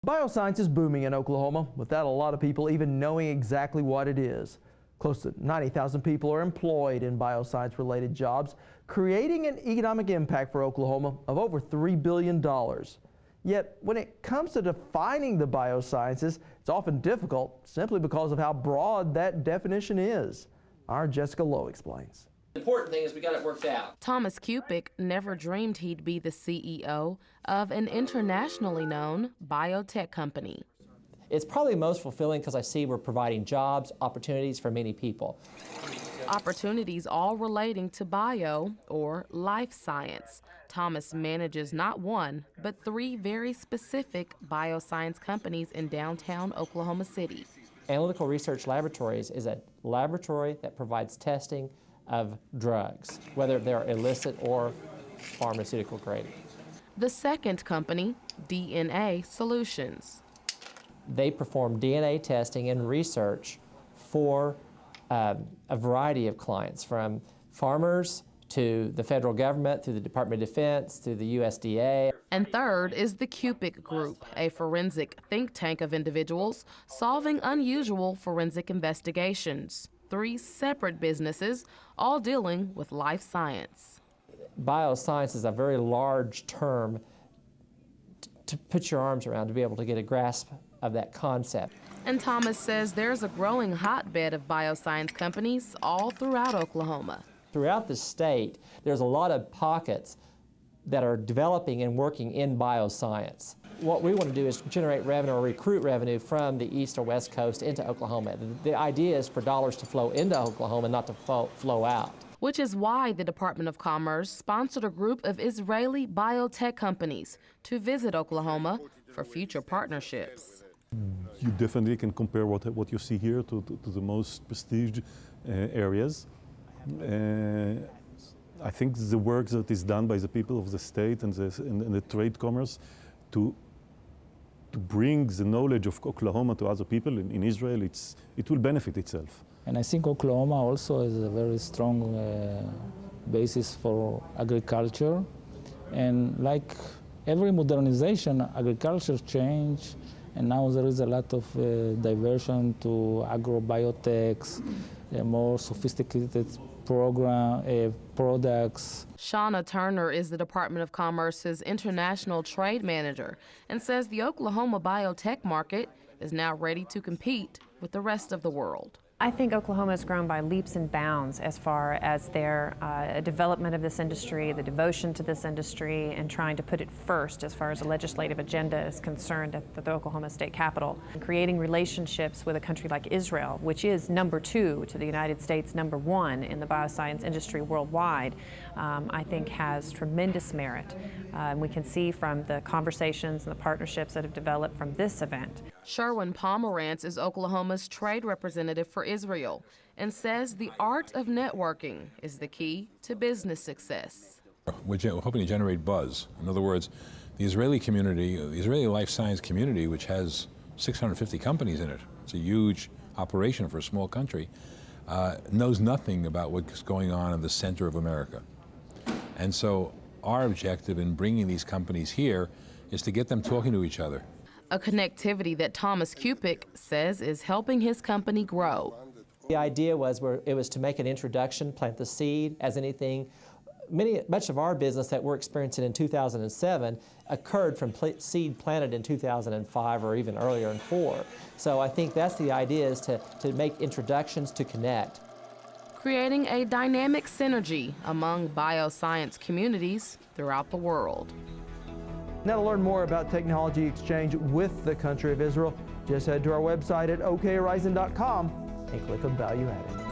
Bioscience is booming in Oklahoma without a lot of people even knowing exactly what it is. Close to 90,000 people are employed in bioscience-related jobs, creating an economic impact for Oklahoma of over $3 billion. Yet, when it comes to defining the biosciences, it's often difficult simply because of how broad that definition is. Our Jessica Lowe explains. The important thing is we got it worked out. Thomas Cupick never dreamed he'd be the CEO of an internationally known biotech company. It's probably most fulfilling because I see we're providing jobs, opportunities for many people. Opportunities all relating to bio or life science. Thomas manages not one, but 3 very specific bioscience companies in downtown Oklahoma City. Analytical Research Laboratories is a laboratory that provides testing of drugs, whether they're illicit or pharmaceutical grade. The second company, DNA Solutions. They perform DNA testing and research for a variety of clients, from farmers to the federal government, through the Department of Defense, through the USDA. And third is the Cupick Group, a forensic think tank of individuals solving unusual forensic investigations. 3 separate businesses, all dealing with life science. Bioscience is a very large term to put your arms around, to be able to get a grasp of that concept. And Thomas says there's a growing hotbed of bioscience companies all throughout Oklahoma. Throughout the state, there's a lot of pockets that are developing and working in bioscience. What we want to do is generate revenue or recruit revenue from the east or west coast into Oklahoma. The idea is for dollars to flow into Oklahoma, not to flow out. Which is why the Department of Commerce sponsored a group of Israeli biotech companies to visit Oklahoma for future partnerships. You definitely can compare what you see here to the most prestige areas. I think the work that is done by the people of the state and the trade commerce to bring the knowledge of Oklahoma to other people in Israel, it will benefit itself. And I think Oklahoma also is a very strong basis for agriculture. And like every modernization, agriculture changed, and now there is a lot of diversion to agrobiotechs, more sophisticated products. Shauna Turner is the Department of Commerce's international trade manager and says the Oklahoma biotech market is now ready to compete with the rest of the world. I think Oklahoma has grown by leaps and bounds as far as their development of this industry, the devotion to this industry, and trying to put it first as far as the legislative agenda is concerned at the Oklahoma State Capitol. And creating relationships with a country like Israel, which is number 2 to the United States, number 1 in the bioscience industry worldwide, I think has tremendous merit. We can see from the conversations and the partnerships that have developed from this event. Sherwin Pomerantz is Oklahoma's trade representative for Israel and says the art of networking is the key to business success. We're hoping to generate buzz. In other words, the Israeli community, the Israeli life science community, which has 650 companies in it, it's a huge operation for a small country, knows nothing about what's going on in the center of America. And so our objective in bringing these companies here is to get them talking to each other. A connectivity that Thomas Cupick says is helping his company grow. The idea was it was to make an introduction, plant the seed, as anything. Much of our business that we're experiencing in 2007 occurred from seed planted in 2005 or even earlier in 4. So I think that's the idea, is to make introductions, to connect. Creating a dynamic synergy among bioscience communities throughout the world. Now, to learn more about technology exchange with the country of Israel, just head to our website at okhorizon.com and click on Value Added.